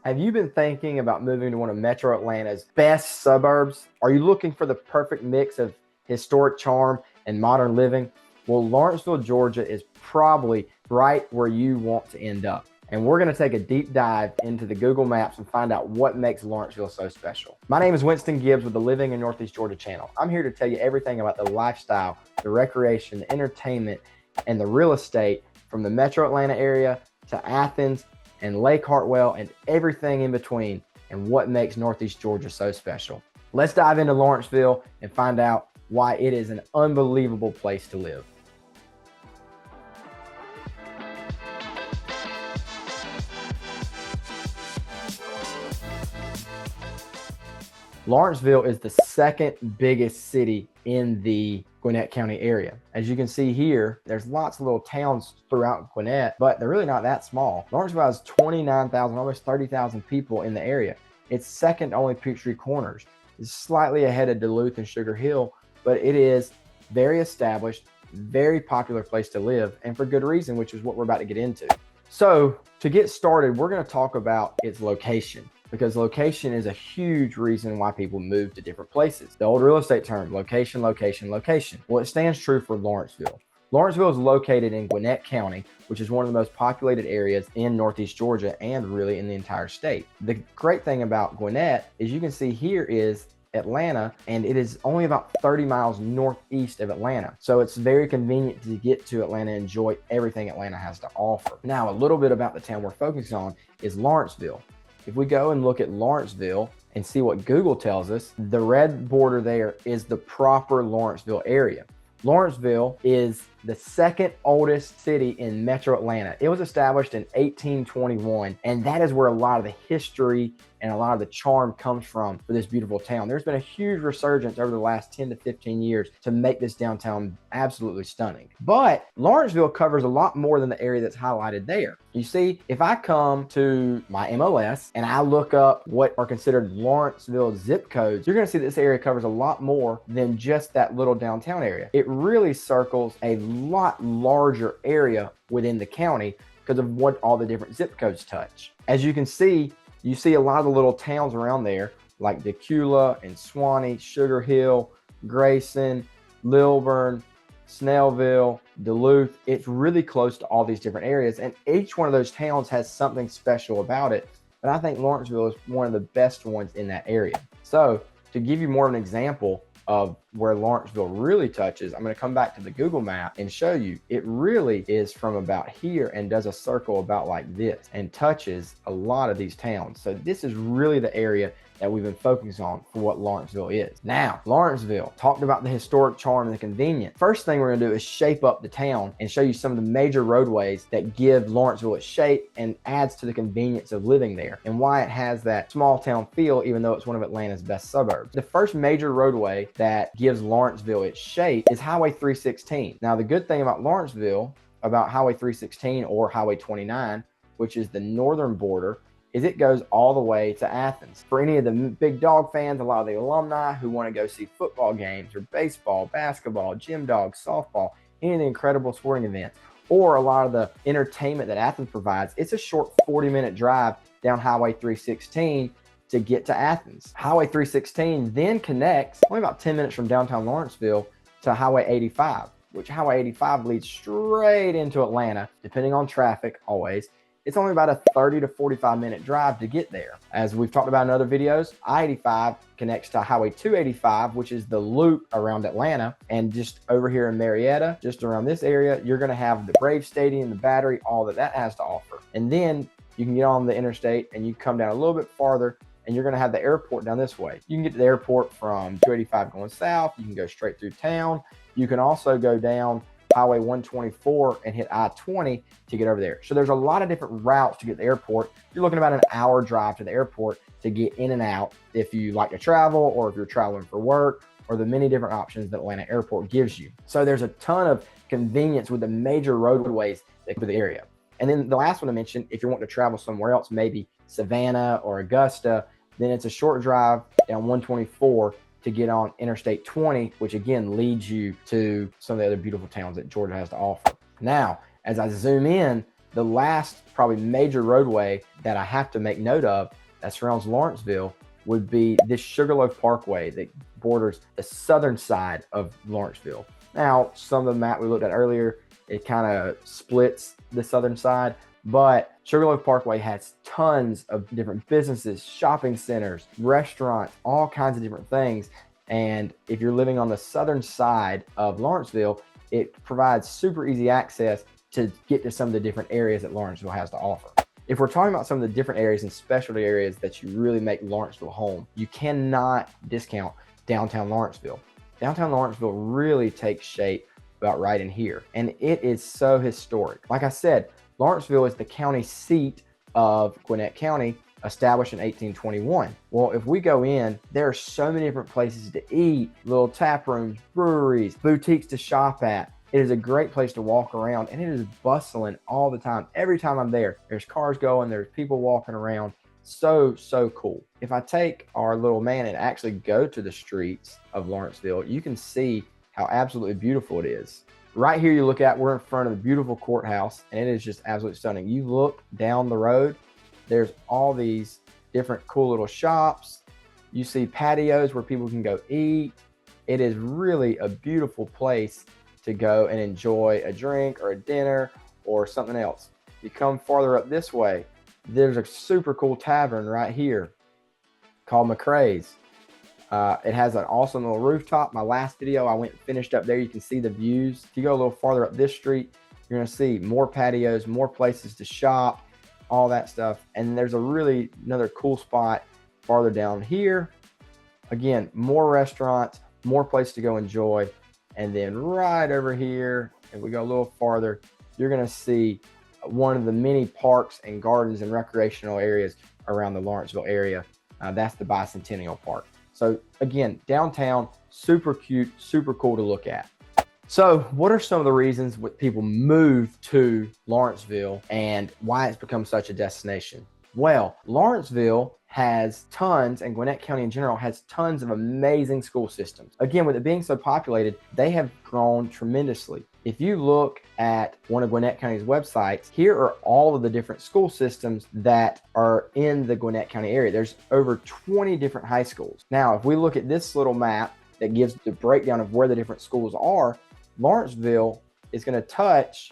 Have you been thinking about moving to one of Metro Atlanta's best suburbs? Are you looking for the perfect mix of historic charm and modern living? Well, Lawrenceville, Georgia is probably right where you want to end up. And we're going to take a deep dive into the Google Maps and find out what makes Lawrenceville so special. My name is Winston Gibbs with the Living in Northeast Georgia channel. I'm here to tell you everything about the lifestyle, the recreation, the entertainment, and the real estate from the Metro Atlanta area to Athens and Lake Hartwell and everything in between, and what makes Northeast Georgia so special. Let's dive into Lawrenceville and find out why it is an unbelievable place to live. Lawrenceville is the second biggest city in the Gwinnett County area. As you can see here, there's lots of little towns throughout Gwinnett, but they're really not that small. Lawrenceville has 29,000, almost 30,000 people in the area. It's second only Peachtree Corners. It's slightly ahead of Duluth and Sugar Hill, but it is very established, very popular place to live, and for good reason, which is what we're about to get into. So to get started, we're going to talk about its location, because location is a huge reason why people move to different places. The old real estate term, location, location, location. Well, it stands true for Lawrenceville. Lawrenceville is located in Gwinnett County, which is one of the most populated areas in Northeast Georgia and really in the entire state. The great thing about Gwinnett is you can see here is Atlanta, and it is only about 30 miles northeast of Atlanta. So it's very convenient to get to Atlanta and enjoy everything Atlanta has to offer. Now, a little bit about the town we're focusing on is Lawrenceville. If we go and look at Lawrenceville and see what Google tells us, the red border there is the proper Lawrenceville area. Lawrenceville is the second oldest city in Metro Atlanta. It was established in 1821, and that is where a lot of the history and a lot of the charm comes from for this beautiful town. There's been a huge resurgence over the last 10 to 15 years to make this downtown absolutely stunning. But Lawrenceville covers a lot more than the area that's highlighted there. You see, if I come to my MLS and I look up what are considered Lawrenceville zip codes, you're going to see that this area covers a lot more than just that little downtown area. It really circles a lot larger area within the county because of what all the different zip codes touch. As you can see, you see a lot of the little towns around there like Decula and Swanee, Sugar Hill, Grayson, Lilburn, Snellville, Duluth. It's really close to all these different areas, and each one of those towns has something special about it. But I think Lawrenceville is one of the best ones in that area. So to give you more of an example of where Lawrenceville really touches, I'm going to come back to the Google map and show you it really is from about here and does a circle about like this and touches a lot of these towns. So this is really the area that we've been focusing on for what Lawrenceville is. Now, Lawrenceville, talked about the historic charm and the convenience. First thing we're gonna do is shape up the town and show you some of the major roadways that give Lawrenceville its shape and adds to the convenience of living there and why it has that small town feel, even though it's one of Atlanta's best suburbs. The first major roadway that gives Lawrenceville its shape is Highway 316. Now, the good thing about Lawrenceville, about Highway 316 or Highway 29, which is the northern border, is it goes all the way to Athens. For any of the big dog fans, a lot of the alumni who want to go see football games or baseball, basketball, gym dogs, softball, any of the incredible sporting events, or a lot of the entertainment that Athens provides, it's a short 40-minute drive down Highway 316 to get to Athens. Highway 316 then connects only about 10 minutes from downtown Lawrenceville to Highway 85, which Highway 85 leads straight into Atlanta, depending on traffic always. It's only about a 30 to 45 minute drive to get there. As we've talked about in other videos, I-85 connects to Highway 285, which is the loop around Atlanta. And just over here in Marietta, just around this area, you're gonna have the Braves Stadium, the Battery, all that has to offer. And then you can get on the interstate and you come down a little bit farther and you're gonna have the airport down this way. You can get to the airport from 285 going south. You can go straight through town. You can also go down Highway 124 and hit I-20 to get over there. So there's a lot of different routes to get to the airport. You're looking about an hour drive to the airport to get in and out if you like to travel or if you're traveling for work, or the many different options that Atlanta Airport gives you. So there's a ton of convenience with the major roadways that go to the area. And then the last one to mention, if you're wanting to travel somewhere else, maybe Savannah or Augusta, then it's a short drive down 124 to get on Interstate 20, which again leads you to some of the other beautiful towns that Georgia has to offer. Now, as I zoom in The last probably major roadway that I have to make note of that surrounds Lawrenceville would be this Sugarloaf Parkway that borders the southern side of Lawrenceville. Now, some of the map we looked at earlier, it kind of splits the southern side, but Sugarloaf Parkway has tons of different businesses, shopping centers, restaurants, all kinds of different things. And if you're living on the southern side of Lawrenceville, it provides super easy access to get to some of the different areas that Lawrenceville has to offer. If we're talking about some of the different areas and specialty areas that you really make Lawrenceville home, you cannot discount downtown Lawrenceville. Downtown Lawrenceville really takes shape about right in here, and it is so historic. Like I said, Lawrenceville is the county seat of Gwinnett County, established in 1821. Well, if we go in, there are so many different places to eat, little tap rooms, breweries, boutiques to shop at. It is a great place to walk around, and it is bustling all the time. Every time I'm there, there's cars going, there's people walking around. So cool. If I take our little man and actually go to the streets of Lawrenceville, you can see how absolutely beautiful it is. Right here you look at, we're in front of the beautiful courthouse, and it is just absolutely stunning. You look down the road, there's all these different cool little shops. You see patios where people can go eat. It is really a beautiful place to go and enjoy a drink or a dinner or something else. You come farther up this way, there's a super cool tavern right here called McCrae's. It has an awesome little rooftop. My last video, I went and finished up there. You can see the views. If you go a little farther up this street, you're gonna see more patios, more places to shop, all that stuff. And there's another cool spot farther down here. Again, more restaurants, more place to go enjoy. And then right over here, if we go a little farther, you're gonna see one of the many parks and gardens and recreational areas around the Lawrenceville area. That's the Bicentennial Park. So again, downtown, super cute, super cool to look at. So what are some of the reasons people move to Lawrenceville and why it's become such a destination? Well, Lawrenceville has tons, and Gwinnett County in general has tons of amazing school systems. Again, with it being so populated, they have grown tremendously. If you look at one of Gwinnett County's websites, here are all of the different school systems that are in the Gwinnett County area. There's over 20 different high schools. Now, if we look at this little map that gives the breakdown of where the different schools are, Lawrenceville is going to touch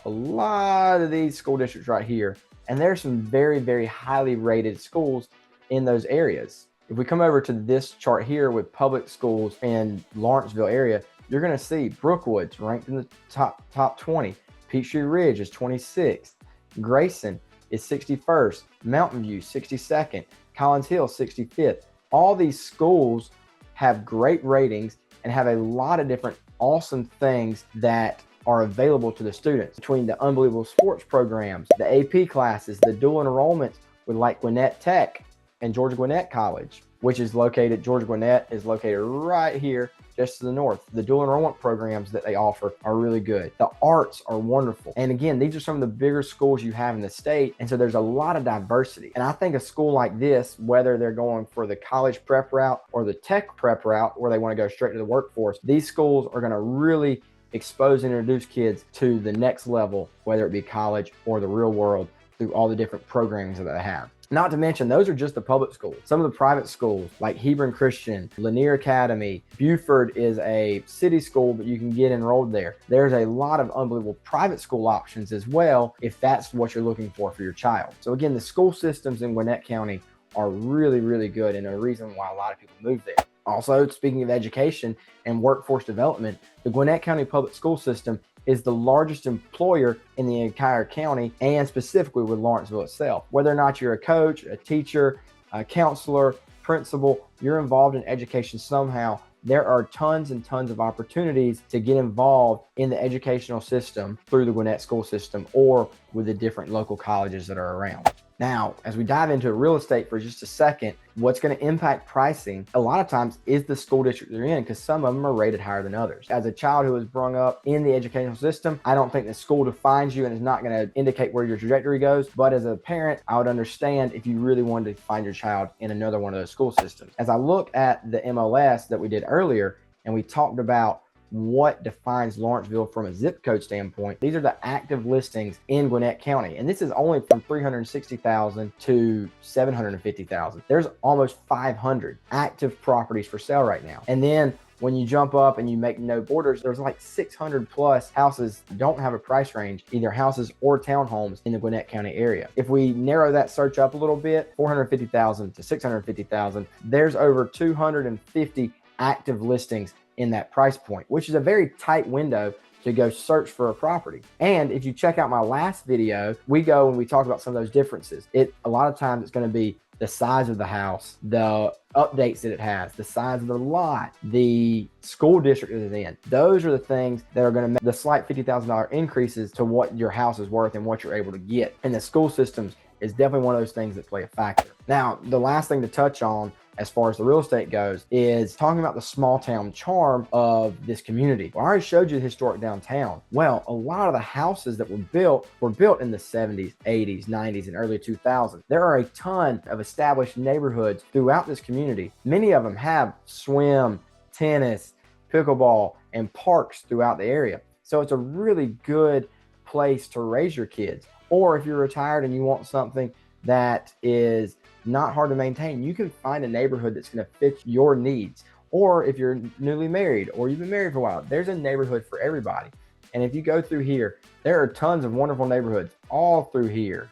a lot of these school districts right here. And there's some very highly rated schools in those areas. If we come over to this chart here with public schools in Lawrenceville area, you're going to see Brookwood's ranked in the top 20. Peachtree Ridge is 26th. Grayson is 61st. Mountain View 62nd. Collins Hill 65th. All these schools have great ratings and have a lot of different awesome things that are available to the students, between the unbelievable sports programs, the AP classes, the dual enrollments with like Gwinnett Tech and Georgia Gwinnett College, which is located, Georgia Gwinnett is located right here just to the north. The dual enrollment programs that they offer are really good. The arts are wonderful. And again, these are some of the bigger schools you have in the state. And so there's a lot of diversity. And I think a school like this, whether they're going for the college prep route or the tech prep route where they want to go straight to the workforce, these schools are going to really expose and introduce kids to the next level, whether it be college or the real world, through all the different programs that they have. Not to mention, those are just the public schools. Some of the private schools like Hebron Christian, Lanier Academy, Buford is a city school, but you can get enrolled there. There's a lot of unbelievable private school options as well, if that's what you're looking for your child. So again, the school systems in Gwinnett County are really good, and a reason why a lot of people move there. Also, speaking of education and workforce development, the Gwinnett County Public School System is the largest employer in the entire county, and specifically with Lawrenceville itself. Whether or not you're a coach, a teacher, a counselor, principal, you're involved in education somehow, there are tons and tons of opportunities to get involved in the educational system through the Gwinnett school system or with the different local colleges that are around. Now, as we dive into real estate for just a second, what's going to impact pricing a lot of times is the school district they're in, because some of them are rated higher than others. As a child who was brought up in the educational system, I don't think the school defines you and is not going to indicate where your trajectory goes. But as a parent, I would understand if you really wanted to find your child in another one of those school systems. As I look at the MLS that we did earlier, and we talked about what defines Lawrenceville from a zip code standpoint, these are the active listings in Gwinnett County. And this is only from 360,000 to 750,000. There's almost 500 active properties for sale right now. And then when you jump up and you make no borders, there's like 600 plus houses don't have a price range, either houses or townhomes in the Gwinnett County area. If we narrow that search up a little bit, 450,000 to 650,000, there's over 250 active listings in that price point, which is a very tight window to go search for a property. And if you check out my last video, we go and we talk about some of those differences. A lot of times it's going to be the size of the house, the updates that it has, the size of the lot, the school district that it's in. Those are the things that are going to make the slight $50,000 increases to what your house is worth and what you're able to get. And the school systems is definitely one of those things that play a factor. Now, the last thing to touch on as far as the real estate goes is talking about the small town charm of this community. Well, I already showed you the historic downtown. Well, a lot of the houses that were built in the 70s, 80s, 90s, and early 2000s. There are a ton of established neighborhoods throughout this community. Many of them have swim, tennis, pickleball, and parks throughout the area. So it's a really good place to raise your kids. Or if you're retired and you want something that is not hard to maintain, you can find a neighborhood that's going to fit your needs. Or if you're newly married or you've been married for a while, there's a neighborhood for everybody. And if you go through here, there are tons of wonderful neighborhoods all through here,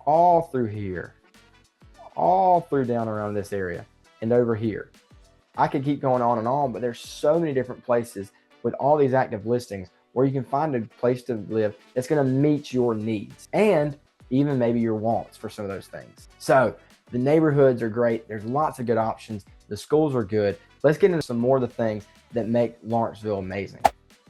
all through here, all through down around this area and over here. I could keep going on, but there's so many different places with all these active listings where you can find a place to live that's going to meet your needs and even maybe your wants for some of those things. So the neighborhoods are great. There's lots of good options. The schools are good. Let's get into some more of the things that make Lawrenceville amazing.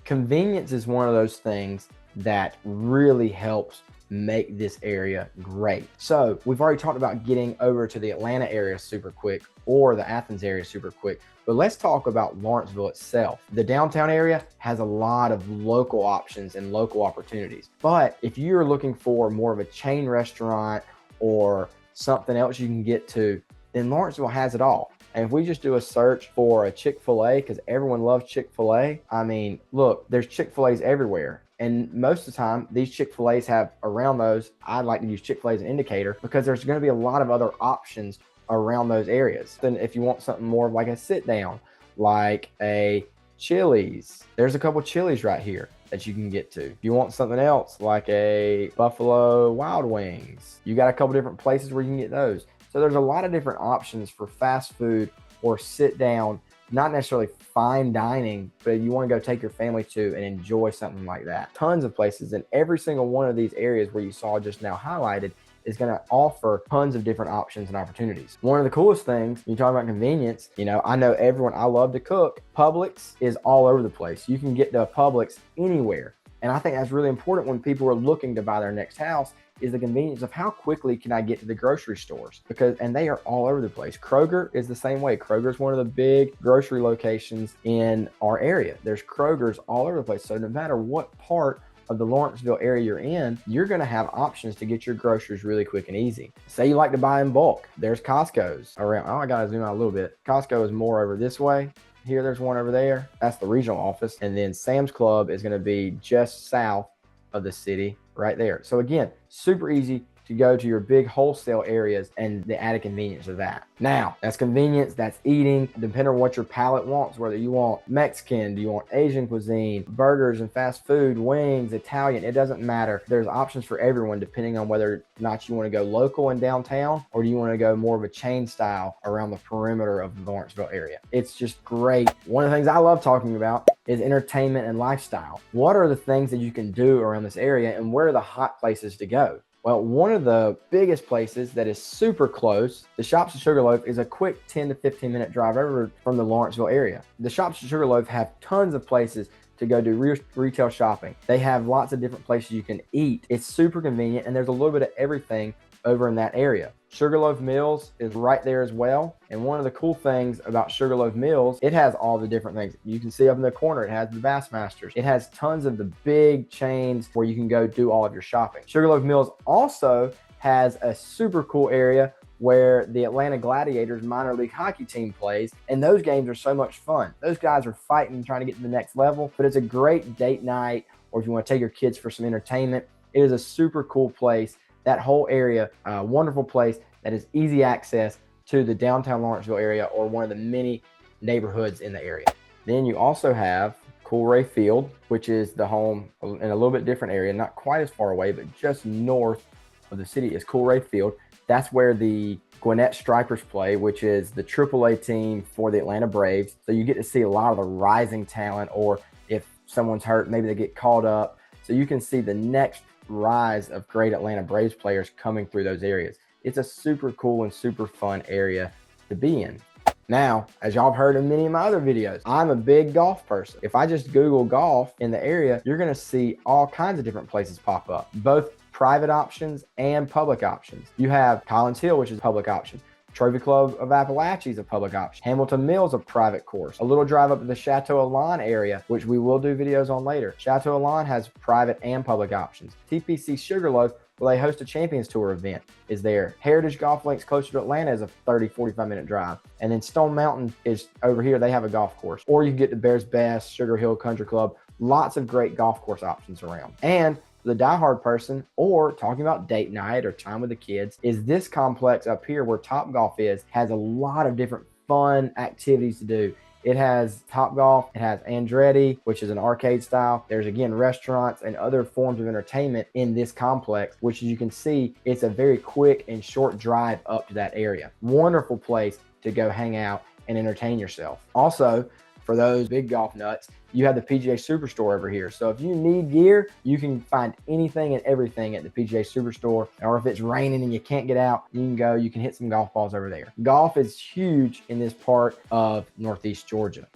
Convenience is one of those things that really helps make this area great. So we've already talked about getting over to the Atlanta area super quick or the Athens area super quick, but let's talk about Lawrenceville itself. The downtown area has a lot of local options and local opportunities. But if you're looking for more of a chain restaurant or something else you can get to, then Lawrenceville has it all. And if we just do a search for a Chick-fil-A, because everyone loves Chick-fil-A, I mean, look, there's Chick-fil-A's everywhere. And most of the time, these Chick-fil-A's have around those, I like to use Chick-fil-A as an indicator because there's going to be a lot of other options around those areas. Then if you want something more of like a sit down, like a Chili's, there's a couple Chili's right here that you can get to. If you want something else like a Buffalo Wild Wings, you got a couple different places where you can get those. So there's a lot of different options for fast food or sit down, not necessarily fine dining, but you want to go take your family to and enjoy something like that. Tons of places, and every single one of these areas where you saw just now highlighted is going to offer tons of different options and opportunities. One of the coolest things, you talk about convenience, I know everyone, I love to cook. Publix is all over the place. You can get to a Publix anywhere. And I think that's really important when people are looking to buy their next house, is the convenience of how quickly can I get to the grocery stores, and they are all over the place. Kroger is the same way. Kroger is one of the big grocery locations in our area. There's Krogers all over the place. So no matter what part of the Lawrenceville area you're in, you're going to have options to get your groceries really quick and easy. Say you like to buy in bulk. There's Costco's around. Oh, I got to zoom out a little bit. Costco is more over this way. Here, there's one over there. That's the regional office. And then Sam's Club is going to be just south of the city right there. So again, super easy to go to your big wholesale areas and the added convenience of that. Now, that's convenience, that's eating, depending on what your palate wants, whether you want Mexican, do you want Asian cuisine, burgers and fast food, wings, Italian, it doesn't matter. There's options for everyone depending on whether or not you want to go local in downtown or do you want to go more of a chain style around the perimeter of the Lawrenceville area. It's just great. One of the things I love talking about is entertainment and lifestyle. What are the things that you can do around this area and where are the hot places to go? Well, one of the biggest places that is super close, the Shops at Sugarloaf, is a quick 10 to 15 minute drive over from the Lawrenceville area. The Shops at Sugarloaf have tons of places to go do retail shopping. They have lots of different places you can eat. It's super convenient and there's a little bit of everything over in that area. Sugarloaf Mills is right there as well. And one of the cool things about Sugarloaf Mills, it has all the different things. You can see up in the corner, it has the Bassmasters. It has tons of the big chains where you can go do all of your shopping. Sugarloaf Mills also has a super cool area where the Atlanta Gladiators minor league hockey team plays. And those games are so much fun. Those guys are fighting, trying to get to the next level, but it's a great date night, or if you want to take your kids for some entertainment, it is a super cool place. That whole area, a wonderful place that is easy access to the downtown Lawrenceville area or one of the many neighborhoods in the area. Then you also have Coolray Field, which is the home in a little bit different area, not quite as far away, but just north of the city is Coolray Field. That's where the Gwinnett Stripers play, which is the AAA team for the Atlanta Braves. So you get to see a lot of the rising talent, or if someone's hurt, maybe they get called up. So you can see the next rise of great Atlanta Braves players coming through those areas. It's a super cool and super fun area to be in. Now, as y'all have heard in many of my other videos, I'm a big golf person. If I just Google golf in the area, you're gonna see all kinds of different places pop up, both private options and public options. You have Collins Hill, which is a public option. Trophy Club of Appalachia is a public option. Hamilton Mills, a private course. A little drive up to the Chateau Elan area, which we will do videos on later. Chateau Elan has private and public options. TPC Sugarloaf, where they host a Champions Tour event, is there. Heritage Golf Links closer to Atlanta is a 30-45 minute drive. And then Stone Mountain is over here. They have a golf course. Or you can get to Bears Best, Sugar Hill Country Club. Lots of great golf course options around. And the diehard person, or talking about date night or time with the kids, is this complex up here where Topgolf is, has a lot of different fun activities to do. It has Topgolf, it has Andretti, which is an arcade style. There's again restaurants and other forms of entertainment in this complex, which as you can see, it's a very quick and short drive up to that area. Wonderful place to go hang out and entertain yourself. Also, for those big golf nuts, you have the PGA Superstore over here. So if you need gear, you can find anything and everything at the PGA Superstore. Or if it's raining and you can't get out, you can go, you can hit some golf balls over there. Golf is huge in this part of Northeast Georgia.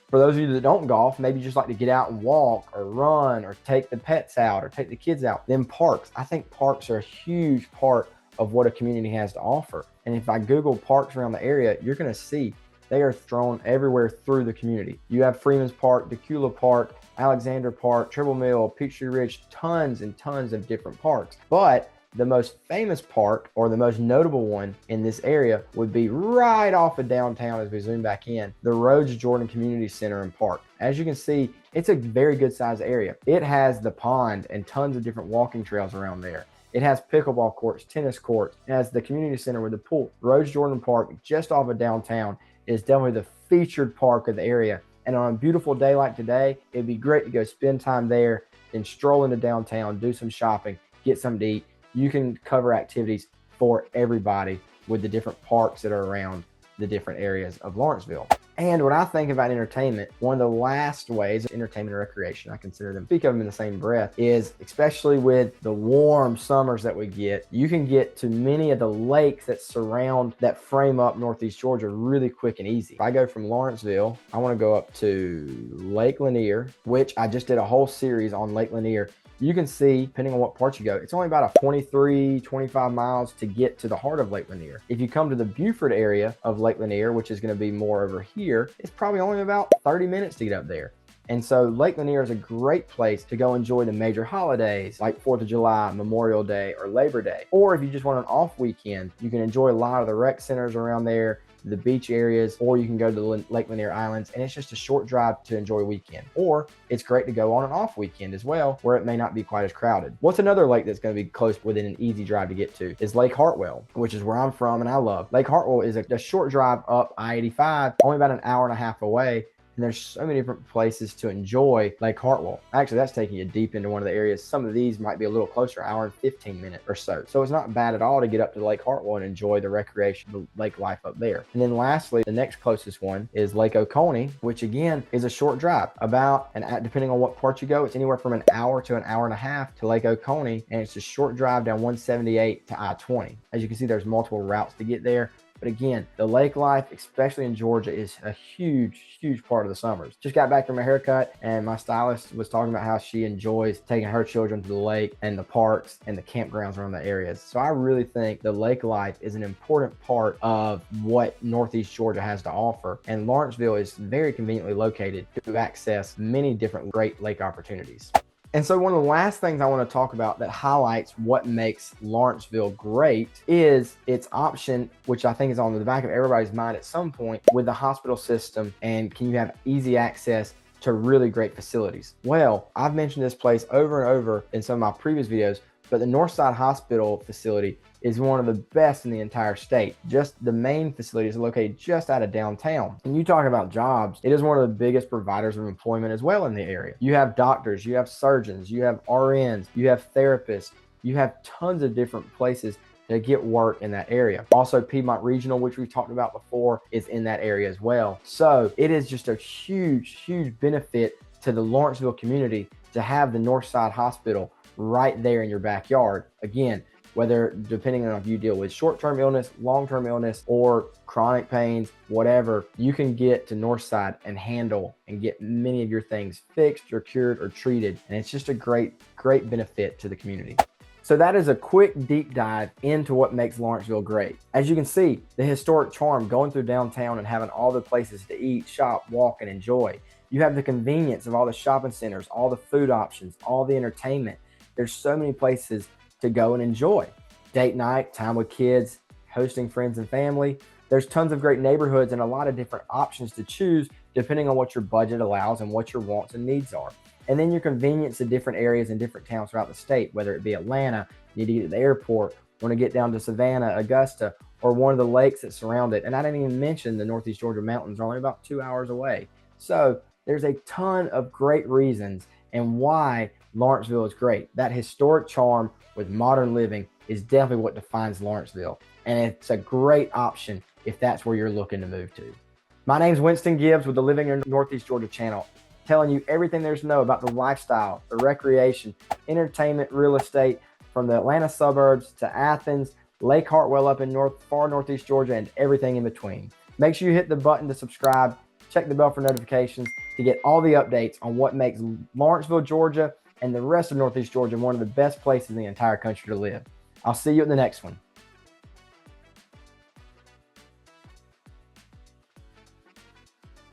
For those of you that don't golf, maybe you just like to get out and walk or run or take the pets out or take the kids out. Then parks. I think parks are a huge part of what a community has to offer. And if I Google parks around the area, you're gonna see they are thrown everywhere through the community. You have Freeman's Park, Decula Park, Alexander Park, Triple Mill, Peachtree Ridge, tons and tons of different parks. But the most famous park, or the most notable one in this area, would be right off of downtown as we zoom back in, the Rhodes Jordan Community Center and Park. As you can see, it's a very good sized area. It has the pond and tons of different walking trails around there. It has pickleball courts, tennis courts. It has the community center with the pool. Rhodes Jordan Park, just off of downtown, is definitely the featured park of the area. And on a beautiful day like today, it'd be great to go spend time there, then stroll into downtown, do some shopping, get something to eat. You can cover activities for everybody with the different parks that are around the different areas of Lawrenceville. And when I think about entertainment, one of the last ways of entertainment and recreation, I consider them, speak of them in the same breath, is especially with the warm summers that we get, you can get to many of the lakes that surround, that frame up Northeast Georgia really quick and easy. If I go from Lawrenceville, I want to go up to Lake Lanier, which I just did a whole series on Lake Lanier. You can see, depending on what part you go, it's only about a 23, 25 miles to get to the heart of Lake Lanier. If you come to the Buford area of Lake Lanier, which is going to be more over here, it's probably only about 30 minutes to get up there. And so Lake Lanier is a great place to go enjoy the major holidays like 4th of July, Memorial Day, or Labor Day. Or if you just want an off weekend, you can enjoy a lot of the rec centers around there, the beach areas, or you can go to the Lake Lanier Islands, and it's just a short drive to enjoy a weekend. Or it's great to go on an off weekend as well, where it may not be quite as crowded. What's another lake that's going to be close within an easy drive to get to is Lake Hartwell, which is where I'm from and I love. Lake Hartwell is a short drive up I-85, only about an hour and a half away. And there's so many different places to enjoy Lake Hartwell. Actually, that's taking you deep into one of the areas. Some of these might be a little closer, hour and 15 minutes or so. So it's not bad at all to get up to Lake Hartwell and enjoy the recreation, the lake life up there. And then lastly, the next closest one is Lake Oconee, which again is a short drive. About, and depending on what part you go, it's anywhere from an hour to an hour and a half to Lake Oconee. And it's a short drive down 178 to I-20. As you can see, there's multiple routes to get there. But again, the lake life, especially in Georgia, is a huge, huge part of the summers. Just got back from a haircut and my stylist was talking about how she enjoys taking her children to the lake and the parks and the campgrounds around the areas. So I really think the lake life is an important part of what Northeast Georgia has to offer. And Lawrenceville is very conveniently located to access many different great lake opportunities. And so one of the last things I want to talk about that highlights what makes Lawrenceville great is its option, which I think is on the back of everybody's mind at some point, with the hospital system, and can you have easy access to really great facilities. Well, I've mentioned this place over and over in some of my previous videos, but the Northside Hospital facility is one of the best in the entire state. Just the main facility is located just out of downtown. And you talk about jobs, it is one of the biggest providers of employment as well in the area. You have doctors, you have surgeons, you have RNs, you have therapists, you have tons of different places to get work in that area. Also, Piedmont Regional, which we've talked about before, is in that area as well. So it is just a huge, huge benefit to the Lawrenceville community to have the Northside Hospital right there in your backyard. Again, whether depending on if you deal with short-term illness, long-term illness, or chronic pains, whatever, you can get to Northside and handle and get many of your things fixed or cured or treated. And it's just a great benefit to the community. So that is a quick deep dive into what makes Lawrenceville great. As you can see, the historic charm going through downtown and having all the places to eat, shop, walk, and enjoy. You have the convenience of all the shopping centers, all the food options, all the entertainment. There's so many places to go and enjoy. Date night, time with kids, hosting friends and family. There's tons of great neighborhoods and a lot of different options to choose depending on what your budget allows and what your wants and needs are. And then your convenience to different areas and different towns throughout the state, whether it be Atlanta, you need to get to the airport, want to get down to Savannah, Augusta, or one of the lakes that surround it. And I didn't even mention the Northeast Georgia mountains are only about 2 hours away. So there's a ton of great reasons and why Lawrenceville is great. That historic charm with modern living is definitely what defines Lawrenceville. And it's a great option if that's where you're looking to move to. My name's Winston Gibbs with the Living in Northeast Georgia channel, telling you everything there's to know about the lifestyle, the recreation, entertainment, real estate, from the Atlanta suburbs to Athens, Lake Hartwell up in far Northeast Georgia, and everything in between. Make sure you hit the button to subscribe, check the bell for notifications to get all the updates on what makes Lawrenceville, Georgia, and the rest of Northeast Georgia one of the best places in the entire country to live. I'll see you in the next one.